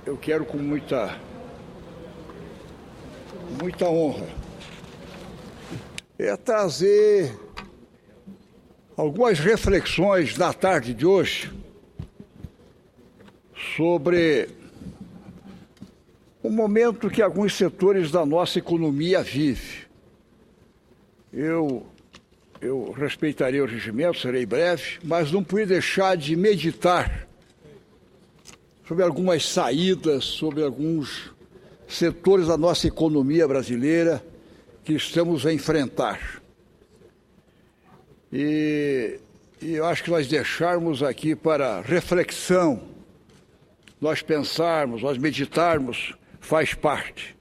eu quero com muita honra trazer algumas reflexões na tarde de hoje sobre o momento que alguns setores da nossa economia vivem. Eu respeitarei o regimento, serei breve, mas não pude deixar de meditar sobre algumas saídas, sobre alguns setores da nossa economia brasileira que estamos a enfrentar. E eu acho que nós deixarmos aqui para reflexão, nós pensarmos, nós meditarmos, faz parte.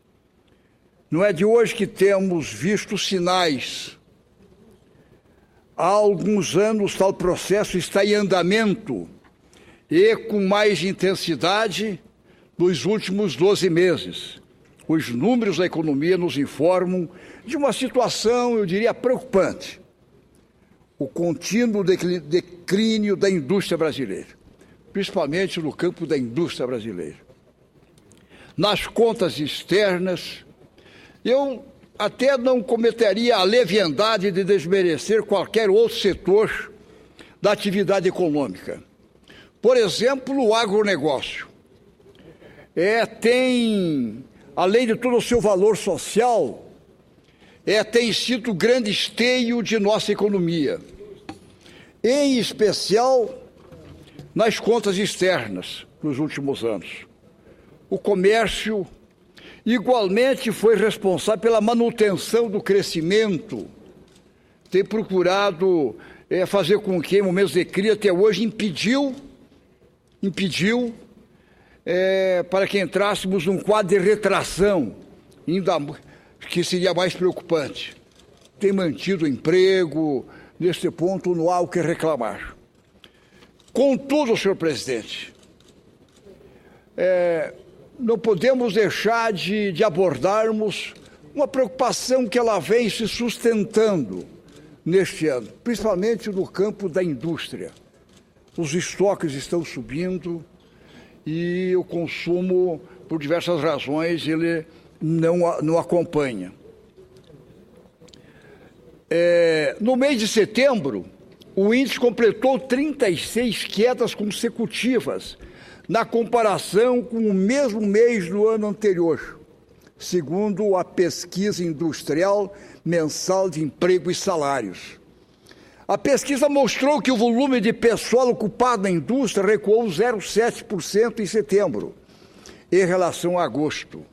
Não é de hoje que temos visto sinais. Há alguns anos tal processo está em andamento e com mais intensidade nos últimos 12 meses. Os números da economia nos informam de uma situação, eu diria, preocupante. O contínuo declínio da indústria brasileira, principalmente no campo da indústria brasileira. Nas contas externas, eu até não cometeria a leviandade de desmerecer qualquer outro setor da atividade econômica. Por exemplo, o agronegócio. Tem, além de todo o seu valor social, tem sido o grande esteio de nossa economia, em especial nas contas externas nos últimos anos. O comércio igualmente foi responsável pela manutenção do crescimento, tem procurado fazer com que, em momentos de crise, até hoje, impediu para que entrássemos num quadro de retração, ainda que seria mais preocupante. Tem mantido o emprego, neste ponto não há o que reclamar. Contudo, senhor presidente, não podemos deixar de abordarmos uma preocupação que ela vem se sustentando neste ano, principalmente no campo da indústria. Os estoques estão subindo e o consumo, por diversas razões, ele não acompanha. No mês de setembro, o índice completou 36 quedas consecutivas na comparação com o mesmo mês do ano anterior, segundo a pesquisa industrial mensal de emprego e salários. A pesquisa mostrou que o volume de pessoal ocupado na indústria recuou 0,7% em setembro, em relação a agosto,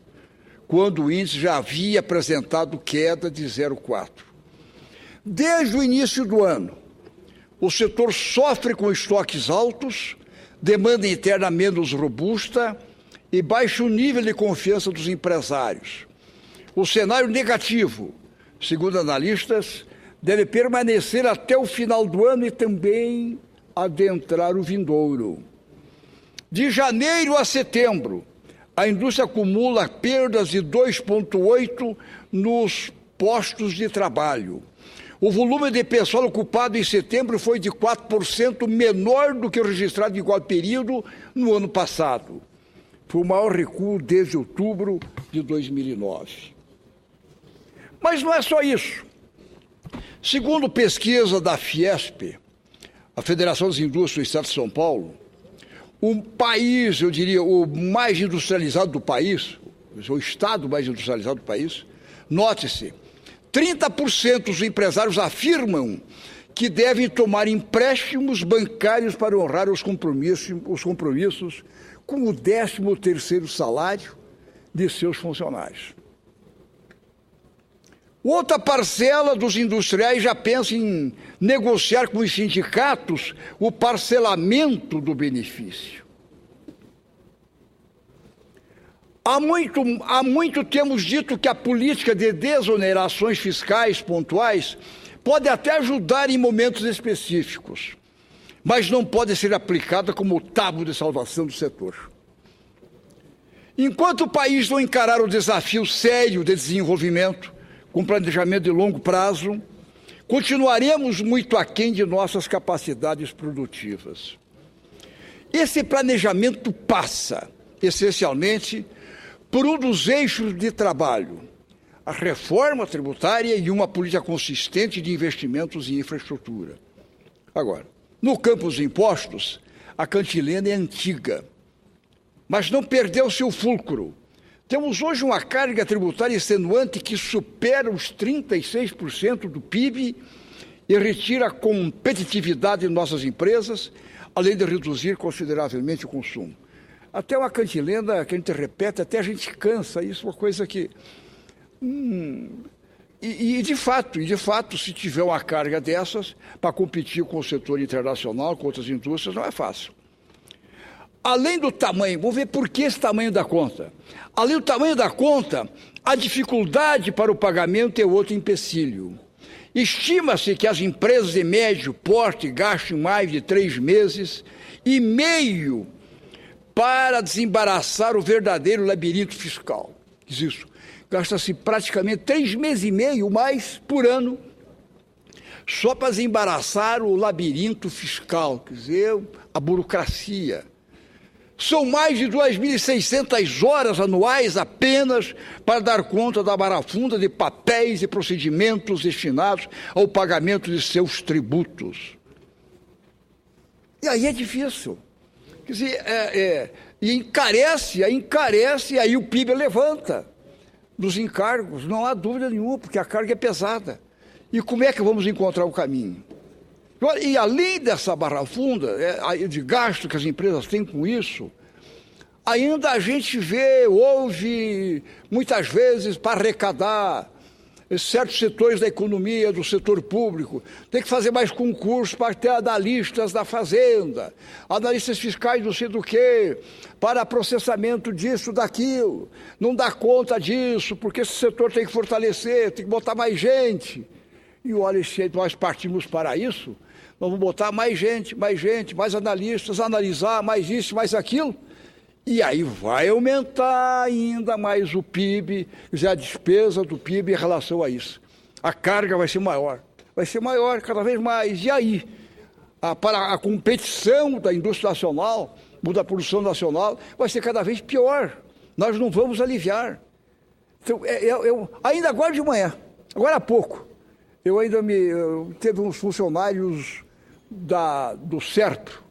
quando o índice já havia apresentado queda de 0,4%. Desde o início do ano, o setor sofre com estoques altos, demanda interna menos robusta e baixo nível de confiança dos empresários. O cenário negativo, segundo analistas, deve permanecer até o final do ano e também adentrar o vindouro. De janeiro a setembro, a indústria acumula perdas de 2,8% nos postos de trabalho. O volume de pessoal ocupado em setembro foi de 4% menor do que o registrado em igual período no ano passado. Foi o maior recuo desde outubro de 2009. Mas não é só isso. Segundo pesquisa da Fiesp, a Federação das Indústrias do Estado de São Paulo, o país, eu diria, o mais industrializado do país, o estado mais industrializado do país, note-se, 30% dos empresários afirmam que devem tomar empréstimos bancários para honrar os compromissos com o 13º salário de seus funcionários. Outra parcela dos industriais já pensa em negociar com os sindicatos o parcelamento do benefício. Há muito temos dito que a política de desonerações fiscais pontuais pode até ajudar em momentos específicos, mas não pode ser aplicada como tábua de salvação do setor. Enquanto o país não encarar o desafio sério de desenvolvimento, com planejamento de longo prazo, continuaremos muito aquém de nossas capacidades produtivas. Esse planejamento passa essencialmente, por um dos eixos de trabalho, a reforma tributária e uma política consistente de investimentos em infraestrutura. Agora, no campo dos impostos, a cantilena é antiga, mas não perdeu seu fulcro. Temos hoje uma carga tributária extenuante que supera os 36% do PIB e retira a competitividade de nossas empresas, além de reduzir consideravelmente o consumo. Até uma cantilena que a gente repete, até a gente cansa, isso é uma coisa que... de fato, se tiver uma carga dessas, para competir com o setor internacional, com outras indústrias, não é fácil. Além do tamanho, vamos ver por que esse tamanho da conta. Além do tamanho da conta, a dificuldade para o pagamento é outro empecilho. Estima-se que as empresas de médio porte gastem mais de 3 meses e meio para desembaraçar o verdadeiro labirinto fiscal. Isso. Gasta-se praticamente 3 meses e meio mais por ano só para desembaraçar o labirinto fiscal, quer dizer, a burocracia. São mais de 2.600 horas anuais apenas para dar conta da barafunda de papéis e procedimentos destinados ao pagamento de seus tributos. E aí é difícil. Quer dizer, e encarece, e aí o PIB levanta dos encargos, não há dúvida nenhuma, porque a carga é pesada. E como é que vamos encontrar o caminho? E além dessa barafunda de gasto que as empresas têm com isso, ainda a gente ouve muitas vezes para arrecadar certos setores da economia, do setor público, tem que fazer mais concursos para ter analistas da Fazenda, analistas fiscais não sei do quê, para processamento disso, daquilo, não dá conta disso, porque esse setor tem que fortalecer, tem que botar mais gente. E olha, se nós partimos para isso, nós vamos botar mais gente, mais analistas, analisar mais isso, mais aquilo, e aí vai aumentar ainda mais o PIB, a despesa do PIB em relação a isso. A carga vai ser maior cada vez mais. E aí, para a competição da indústria nacional, da produção nacional, vai ser cada vez pior. Nós não vamos aliviar. Então, ainda agora de manhã, agora há pouco, teve uns funcionários do SERPRO,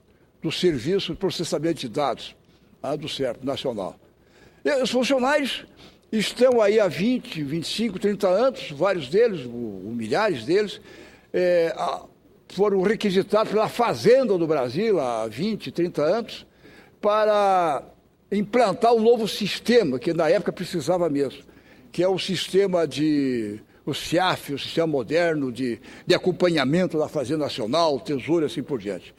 do Serviço de Processamento de Dados, do SERPRO Nacional. E os funcionários estão aí há 20, 25, 30 anos, vários deles, milhares deles, foram requisitados pela Fazenda do Brasil há 20, 30 anos, para implantar um novo sistema, que na época precisava mesmo, que é o sistema o SIAF, o Sistema Moderno de Acompanhamento da Fazenda Nacional, Tesouro e assim por diante.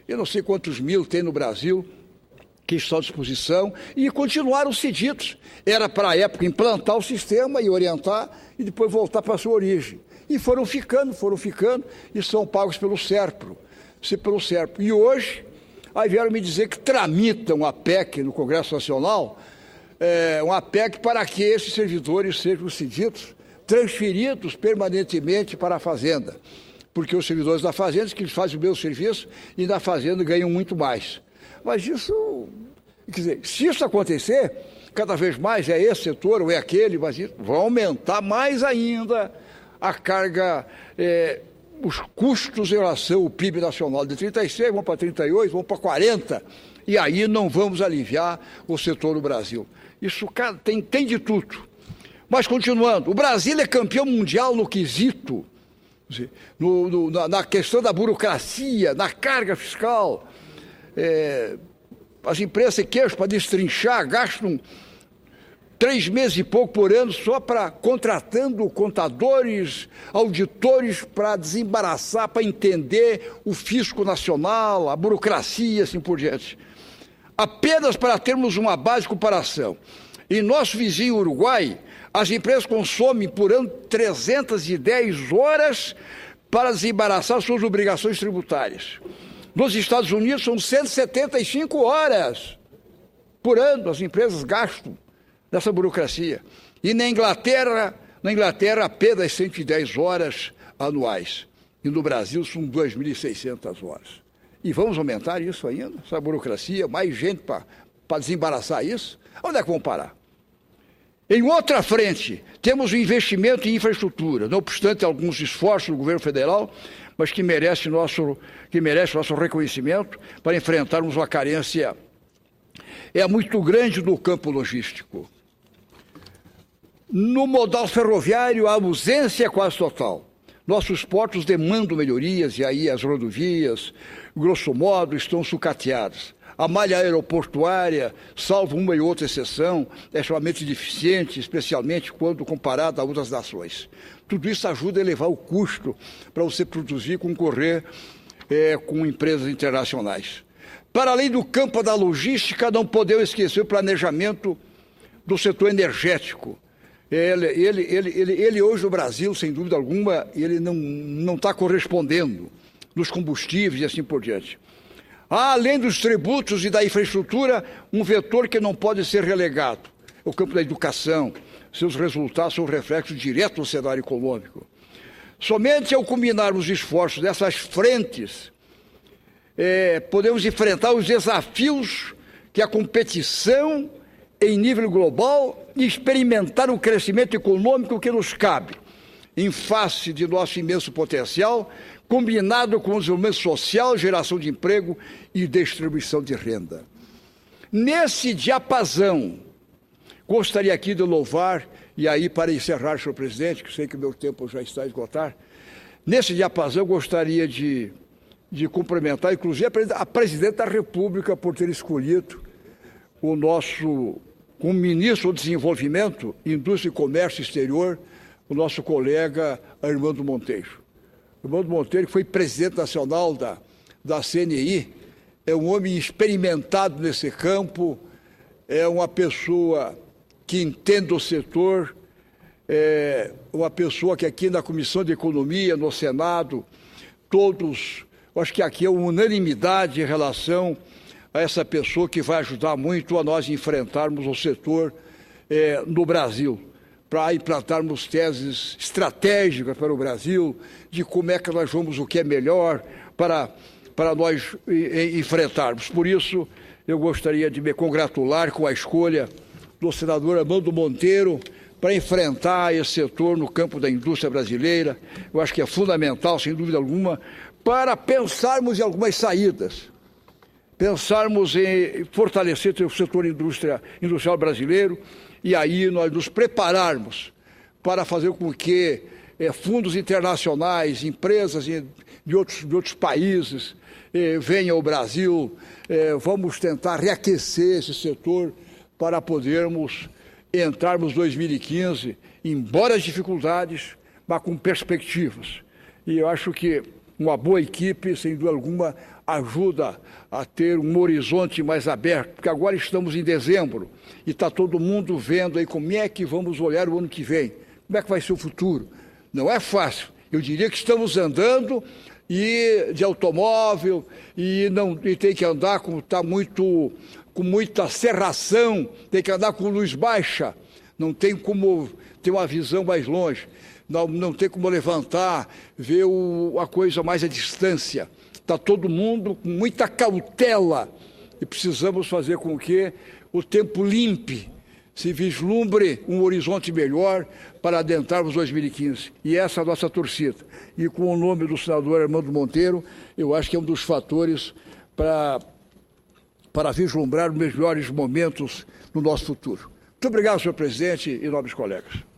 Eu não sei quantos mil tem no Brasil que estão à disposição e continuaram cedidos. Era para a época implantar o sistema e orientar e depois voltar para a sua origem. E foram ficando e são pagos pelo SERPRO. E hoje, aí vieram me dizer que tramitam a PEC no Congresso Nacional, uma PEC para que esses servidores sejam cedidos, transferidos permanentemente para a Fazenda. Porque os servidores da Fazenda, que fazem o mesmo serviço, e na Fazenda ganham muito mais. Mas isso, quer dizer, se isso acontecer, cada vez mais esse setor ou aquele, mas isso vai aumentar mais ainda a carga, os custos em relação ao PIB nacional. De 36, vão para 38, vão para 40, e aí não vamos aliviar o setor do Brasil. Isso tem de tudo. Mas continuando, o Brasil é campeão mundial no quesito, na questão da burocracia, na carga fiscal. As empresas se queixam para destrinchar, gastam 3 meses e pouco por ano só para contratando contadores, auditores para desembaraçar, para entender o fisco nacional, a burocracia, assim por diante. Apenas para termos uma base de comparação. Em nosso vizinho Uruguai, as empresas consomem por ano 310 horas para desembaraçar suas obrigações tributárias. Nos Estados Unidos, são 175 horas por ano as empresas gastam nessa burocracia. E na Inglaterra apenas 110 horas anuais. E no Brasil são 2.600 horas. E vamos aumentar isso ainda, essa burocracia, mais gente para para desembaraçar isso? Onde é que vão parar? Em outra frente, temos o investimento em infraestrutura, não obstante alguns esforços do governo federal, mas que merece nosso reconhecimento para enfrentarmos uma carência muito grande no campo logístico. No modal ferroviário, a ausência é quase total. Nossos portos demandam melhorias e aí as rodovias, grosso modo, estão sucateadas. A malha aeroportuária, salvo uma e outra exceção, é extremamente deficiente, especialmente quando comparada a outras nações. Tudo isso ajuda a elevar o custo para você produzir e concorrer com empresas internacionais. Para além do campo da logística, não podemos esquecer o planejamento do setor energético. Ele hoje, no Brasil, sem dúvida alguma, ele não está correspondendo nos combustíveis e assim por diante. Além dos tributos e da infraestrutura, um vetor que não pode ser relegado, o campo da educação. Seus resultados são reflexos diretos no cenário econômico. Somente ao combinarmos os esforços dessas frentes, podemos enfrentar os desafios que a competição em nível global e experimentar o crescimento econômico que nos cabe, em face de nosso imenso potencial, combinado com o desenvolvimento social, geração de emprego e distribuição de renda. Nesse diapasão, gostaria aqui de louvar, e aí para encerrar, senhor presidente, que sei que o meu tempo já está a esgotar, nesse diapasão gostaria de cumprimentar, inclusive, a presidenta da República por ter escolhido o nosso, como ministro do Desenvolvimento, Indústria e Comércio Exterior, o nosso colega Armando Monteiro. Armando Monteiro, que foi presidente nacional da CNI, é um homem experimentado nesse campo, é uma pessoa que entende o setor, é uma pessoa que aqui na Comissão de Economia, no Senado, todos, acho que aqui é uma unanimidade em relação a essa pessoa que vai ajudar muito a nós enfrentarmos o setor no Brasil, para implantarmos teses estratégicas para o Brasil, de como é que nós vamos, o que é melhor para nós enfrentarmos. Por isso, eu gostaria de me congratular com a escolha do senador Armando Monteiro para enfrentar esse setor no campo da indústria brasileira. Eu acho que é fundamental, sem dúvida alguma, para pensarmos em algumas saídas, pensarmos em fortalecer o setor industrial brasileiro, e aí nós nos prepararmos para fazer com que fundos internacionais, empresas de outros países venham ao Brasil. Vamos tentar reaquecer esse setor para podermos entrarmos em 2015, embora as dificuldades, mas com perspectivas. E eu acho que uma boa equipe, sem dúvida alguma, ajuda a ter um horizonte mais aberto, porque agora estamos em dezembro e está todo mundo vendo aí como é que vamos olhar o ano que vem, como é que vai ser o futuro. Não é fácil. Eu diria que estamos andando de automóvel e tem que andar com muita serração, tem que andar com luz baixa, não tem como ter uma visão mais longe, não tem como levantar, ver a coisa mais à distância. Está todo mundo com muita cautela e precisamos fazer com que o tempo limpe, se vislumbre um horizonte melhor para adentrarmos 2015. E essa é a nossa torcida. E com o nome do senador Armando Monteiro, eu acho que é um dos fatores para vislumbrar os melhores momentos no nosso futuro. Muito obrigado, senhor presidente e nobres colegas.